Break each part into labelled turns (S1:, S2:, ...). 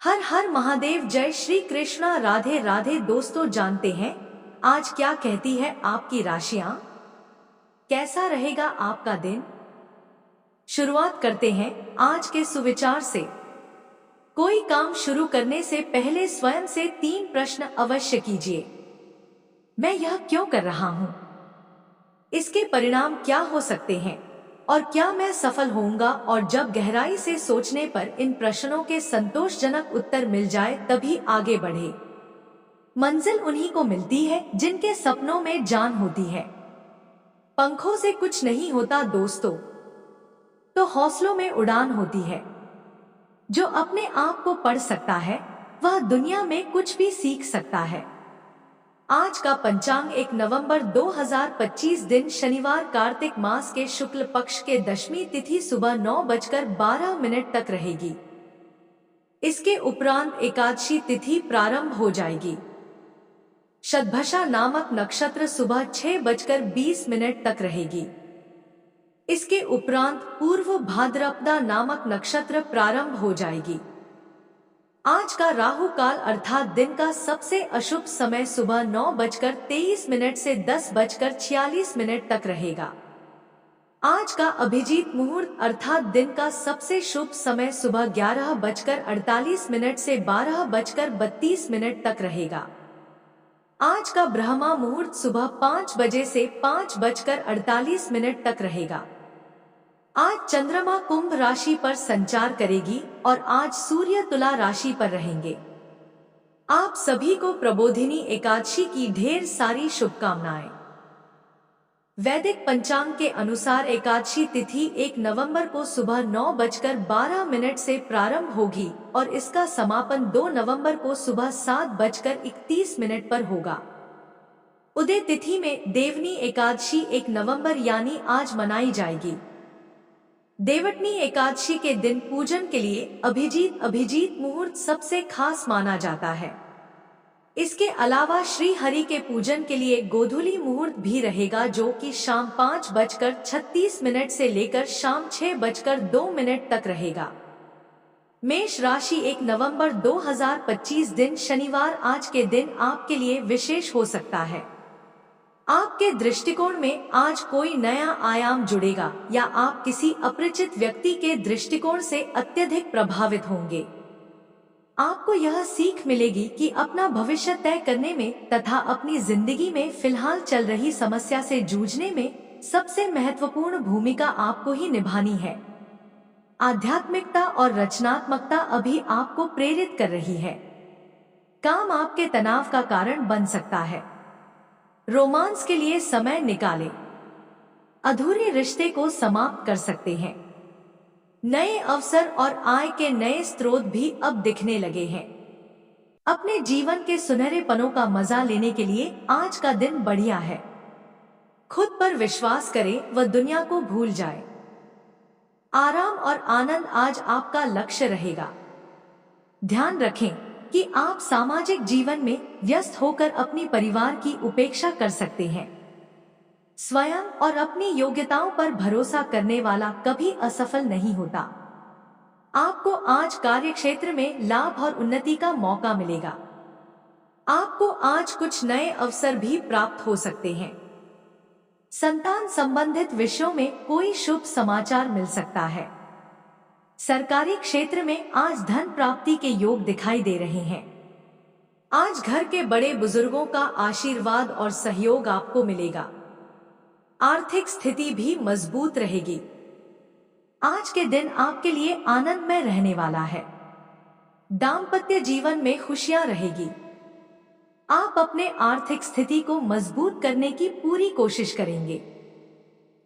S1: हर हर महादेव। जय श्री कृष्णा। राधे राधे। दोस्तों, जानते हैं आज क्या कहती है आपकी राशियां? कैसा रहेगा आपका दिन? शुरुआत करते हैं आज के सुविचार से। कोई काम शुरू करने से पहले स्वयं से 3 प्रश्न अवश्य कीजिए। मैं यह क्यों कर रहा हूँ? इसके परिणाम क्या हो सकते हैं? और क्या मैं सफल होऊंगा? और जब गहराई से सोचने पर इन प्रश्नों के संतोषजनक उत्तर मिल जाए तभी आगे बढ़े। मंजिल उन्हीं को मिलती है जिनके सपनों में जान होती है। पंखों से कुछ नहीं होता दोस्तों, तो हौसलों में उड़ान होती है। जो अपने आप को पढ़ सकता है वह दुनिया में कुछ भी सीख सकता है। आज का पंचांग 1 नवंबर 2025 दिन शनिवार, कार्तिक मास के शुक्ल पक्ष के दशमी तिथि सुबह 9:12 तक रहेगी। इसके उपरांत एकादशी तिथि प्रारंभ हो जाएगी। शतभषा नामक नक्षत्र सुबह 6:20 तक रहेगी। इसके उपरांत पूर्व भाद्रपदा नामक नक्षत्र प्रारंभ हो जाएगी। आज का राहु काल अर्थात दिन का सबसे अशुभ समय सुबह 9:23 से 10:46 तक रहेगा। आज का अभिजीत मुहूर्त अर्थात दिन का सबसे शुभ समय सुबह 11:48 से 12:32 तक रहेगा। आज का ब्रह्मा मुहूर्त सुबह 5 बजे से 5:48 तक रहेगा। आज चंद्रमा कुंभ राशि पर संचार करेगी और आज सूर्य तुला राशि पर रहेंगे। आप सभी को प्रबोधिनी एकादशी की ढेर सारी शुभकामनाएं। वैदिक पंचांग के अनुसार एकादशी तिथि 1 नवंबर को सुबह 9:12 से प्रारंभ होगी और इसका समापन 2 नवंबर को सुबह 7:31 पर होगा। उदय तिथि में देवनी एकादशी 1 नवंबर यानी आज मनाई जाएगी। देवटनी एकादशी के दिन पूजन के लिए अभिजीत मुहूर्त सबसे खास माना जाता है। इसके अलावा श्री हरि के पूजन के लिए गोधूली मुहूर्त भी रहेगा, जो कि शाम 5:36 से लेकर शाम 6:02 तक रहेगा। मेष राशि 1 नवंबर 2025 दिन शनिवार आज के दिन आपके लिए विशेष हो सकता है। आपके दृष्टिकोण में आज कोई नया आयाम जुड़ेगा या आप किसी अपरिचित व्यक्ति के दृष्टिकोण से अत्यधिक प्रभावित होंगे। आपको यह सीख मिलेगी कि अपना भविष्य तय करने में तथा अपनी जिंदगी में फिलहाल चल रही समस्या से जूझने में सबसे महत्वपूर्ण भूमिका आपको ही निभानी है। आध्यात्मिकता और रचनात्मकता अभी आपको प्रेरित कर रही है। काम आपके तनाव का कारण बन सकता है। रोमांस के लिए समय निकालें। अधूरे रिश्ते को समाप्त कर सकते हैं। नए अवसर और आय के नए स्रोत भी अब दिखने लगे हैं। अपने जीवन के सुनहरे पनों का मजा लेने के लिए आज का दिन बढ़िया है। खुद पर विश्वास करें व दुनिया को भूल जाए। आराम और आनंद आज आपका लक्ष्य रहेगा। ध्यान रखें कि आप सामाजिक जीवन में व्यस्त होकर अपनी परिवार की उपेक्षा कर सकते हैं। स्वयं और अपनी योग्यताओं पर भरोसा करने वाला कभी असफल नहीं होता। आपको आज कार्यक्षेत्र में लाभ और उन्नति का मौका मिलेगा। आपको आज कुछ नए अवसर भी प्राप्त हो सकते हैं। संतान संबंधित विषयों में कोई शुभ समाचार मिल सकता है। सरकारी क्षेत्र में आज धन प्राप्ति के योग दिखाई दे रहे हैं। आज घर के बड़े बुजुर्गों का आशीर्वाद और सहयोग आपको मिलेगा। आर्थिक स्थिति भी मजबूत रहेगी। आज के दिन आपके लिए आनंदमय रहने वाला है। दाम्पत्य जीवन में खुशियां रहेगी। आप अपने आर्थिक स्थिति को मजबूत करने की पूरी कोशिश करेंगे।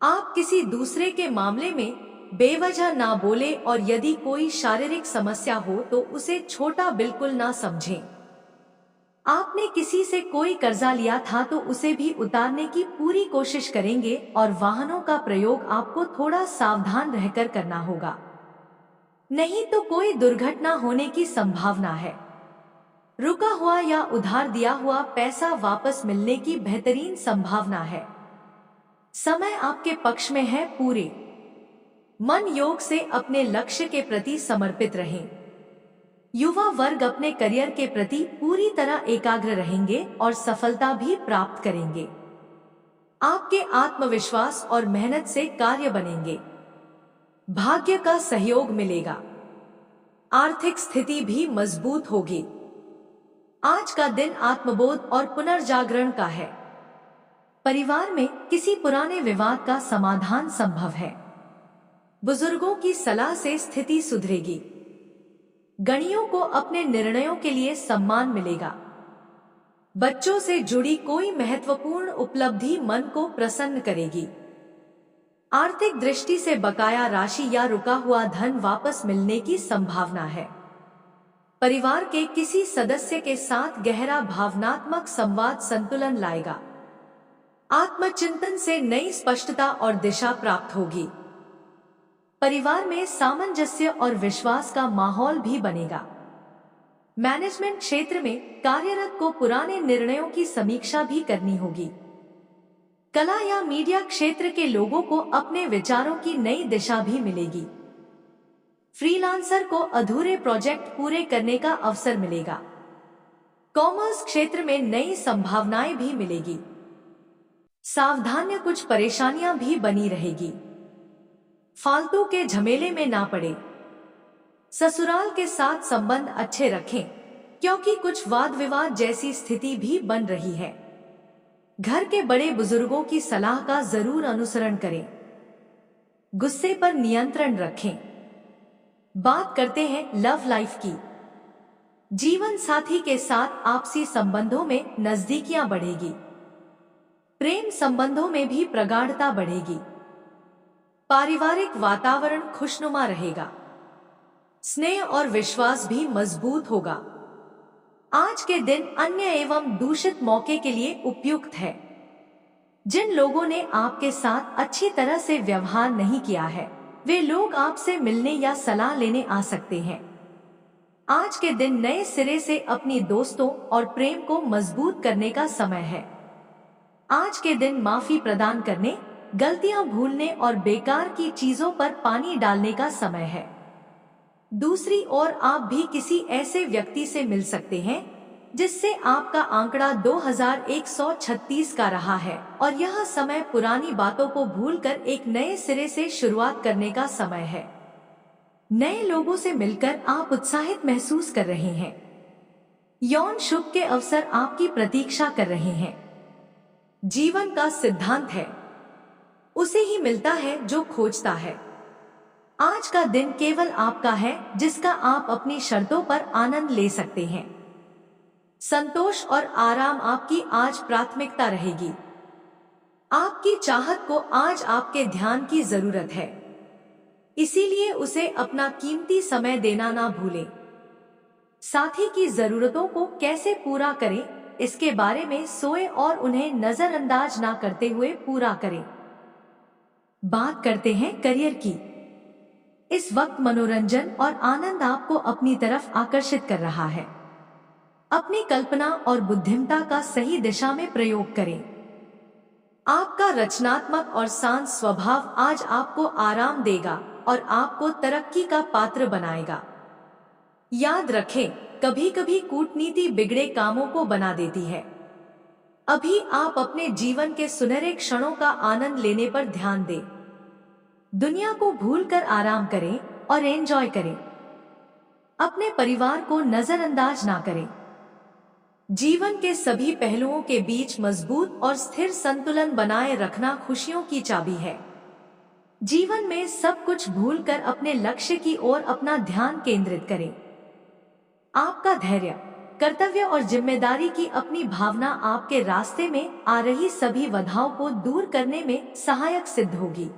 S1: आप किसी दूसरे के मामले में बेवजह ना बोले और यदि कोई शारीरिक समस्या हो तो उसे छोटा बिल्कुल ना समझें। आपने किसी से कोई कर्जा लिया था तो उसे भी उतारने की पूरी कोशिश करेंगे और वाहनों का प्रयोग आपको थोड़ा सावधान रहकर करना होगा, नहीं तो कोई दुर्घटना होने की संभावना है। रुका हुआ या उधार दिया हुआ पैसा वापस मिलने की बेहतरीन संभावना है। समय आपके पक्ष में है। पूरे मन योग से अपने लक्ष्य के प्रति समर्पित रहें। युवा वर्ग अपने करियर के प्रति पूरी तरह एकाग्र रहेंगे और सफलता भी प्राप्त करेंगे। आपके आत्मविश्वास और मेहनत से कार्य बनेंगे। भाग्य का सहयोग मिलेगा। आर्थिक स्थिति भी मजबूत होगी। आज का दिन आत्मबोध और पुनर्जागरण का है। परिवार में किसी पुराने विवाद का समाधान संभव है। बुजुर्गों की सलाह से स्थिति सुधरेगी। गणियों को अपने निर्णयों के लिए सम्मान मिलेगा। बच्चों से जुड़ी कोई महत्वपूर्ण उपलब्धि मन को प्रसन्न करेगी। आर्थिक दृष्टि से बकाया राशि या रुका हुआ धन वापस मिलने की संभावना है। परिवार के किसी सदस्य के साथ गहरा भावनात्मक संवाद संतुलन लाएगा। आत्मचिंतन से नई स्पष्टता और दिशा प्राप्त होगी। परिवार में सामंजस्य और विश्वास का माहौल भी बनेगा। मैनेजमेंट क्षेत्र में कार्यरत को पुराने निर्णयों की समीक्षा भी करनी होगी। कला या मीडिया क्षेत्र के लोगों को अपने विचारों की नई दिशा भी मिलेगी। फ्रीलांसर को अधूरे प्रोजेक्ट पूरे करने का अवसर मिलेगा। कॉमर्स क्षेत्र में नई संभावनाएं भी मिलेगी। सावधान्य कुछ परेशानियां भी बनी रहेगी। फालतू के झमेले में ना पड़े। ससुराल के साथ संबंध अच्छे रखें, क्योंकि कुछ वाद विवाद जैसी स्थिति भी बन रही है। घर के बड़े बुजुर्गों की सलाह का जरूर अनुसरण करें। गुस्से पर नियंत्रण रखें। बात करते हैं लव लाइफ की। जीवन साथी के साथ आपसी संबंधों में नजदीकियां बढ़ेगी। प्रेम संबंधों में भी प्रगाढ़ता बढ़ेगी। पारिवारिक वातावरण खुशनुमा रहेगा। स्नेह और विश्वास भी मजबूत होगा। आज के दिन अन्य एवं दूषित मौके के लिए उपयुक्त है। जिन लोगों ने आपके साथ अच्छी तरह से व्यवहार नहीं किया है, वे लोग आपसे मिलने या सलाह लेने आ सकते हैं। आज के दिन नए सिरे से अपनी दोस्तों और प्रेम को मजबूत करने का समय है। आज के दिन माफी प्रदान करने, गलतियां भूलने और बेकार की चीजों पर पानी डालने का समय है। दूसरी ओर आप भी किसी ऐसे व्यक्ति से मिल सकते हैं जिससे आपका आंकड़ा 2136 का रहा है और यह समय पुरानी बातों को भूलकर एक नए सिरे से शुरुआत करने का समय है। नए लोगों से मिलकर आप उत्साहित महसूस कर रहे हैं। यौन सुख के अवसर आपकी प्रतीक्षा कर रहे हैं। जीवन का सिद्धांत है, उसे ही मिलता है जो खोजता है। आज का दिन केवल आपका है, जिसका आप अपनी शर्तों पर आनंद ले सकते हैं। संतोष और आराम आपकी आज प्राथमिकता रहेगी। आपकी चाहत को आज आपके ध्यान की जरूरत है, इसीलिए उसे अपना कीमती समय देना ना भूलें। साथी की जरूरतों को कैसे पूरा करें, इसके बारे में सोएं और उन्हें नजरअंदाज ना करते हुए पूरा करें। बात करते हैं करियर की। इस वक्त मनोरंजन और आनंद आपको अपनी तरफ आकर्षित कर रहा है। अपनी कल्पना और बुद्धिमत्ता का सही दिशा में प्रयोग करें। आपका रचनात्मक और शांत स्वभाव आज आपको आराम देगा और आपको तरक्की का पात्र बनाएगा। याद रखें, कभी कभी कूटनीति बिगड़े कामों को बना देती है। अभी आप अपने जीवन के सुनहरे क्षणों का आनंद लेने पर ध्यान दें। दुनिया को भूलकर आराम करें और एंजॉय करें। अपने परिवार को नजरअंदाज ना करें। जीवन के सभी पहलुओं के बीच मजबूत और स्थिर संतुलन बनाए रखना खुशियों की चाबी है। जीवन में सब कुछ भूलकर अपने लक्ष्य की ओर अपना ध्यान केंद्रित करें। आपका धैर्य, कर्तव्य और जिम्मेदारी की अपनी भावना आपके रास्ते में आ रही सभी बाधाओं को दूर करने में सहायक सिद्ध होगी,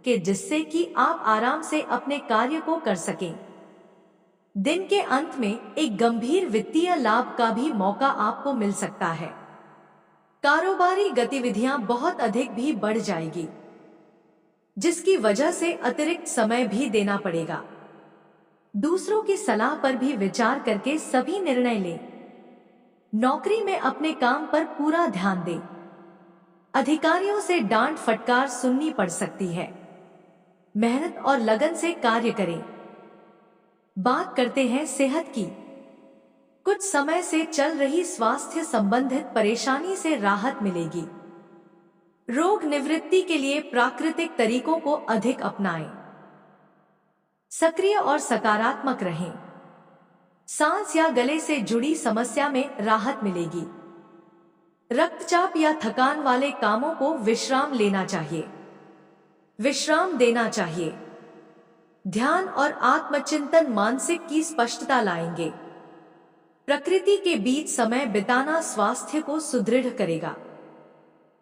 S1: कि जिससे कि आप आराम से अपने कार्य को कर सकें। दिन के अंत में एक गंभीर वित्तीय लाभ का भी मौका आपको मिल सकता है। कारोबारी गतिविधियां बहुत अधिक भी बढ़ जाएगी, जिसकी वजह से अतिरिक्त समय भी देना पड़ेगा। दूसरों की सलाह पर भी विचार करके सभी निर्णय लें। नौकरी में अपने काम पर पूरा ध्यान दें। अधिकारियों से डांट फटकार सुननी पड़ सकती है। मेहनत और लगन से कार्य करें। बात करते हैं सेहत की। कुछ समय से चल रही स्वास्थ्य संबंधित परेशानी से राहत मिलेगी। रोग निवृत्ति के लिए प्राकृतिक तरीकों को अधिक अपनाएं। सक्रिय और सकारात्मक रहें। सांस या गले से जुड़ी समस्या में राहत मिलेगी। रक्तचाप या थकान वाले कामों को विश्राम लेना चाहिए, विश्राम देना चाहिए। ध्यान और आत्मचिंतन मानसिक की स्पष्टता लाएंगे। प्रकृति के बीच समय बिताना स्वास्थ्य को सुदृढ़ करेगा।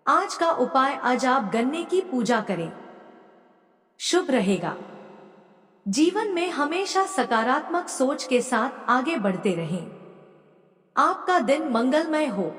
S1: आज का उपाय, आज आप गन्ने की पूजा करें, शुभ रहेगा। जीवन में हमेशा सकारात्मक सोच के साथ आगे बढ़ते रहें। आपका दिन मंगलमय हो।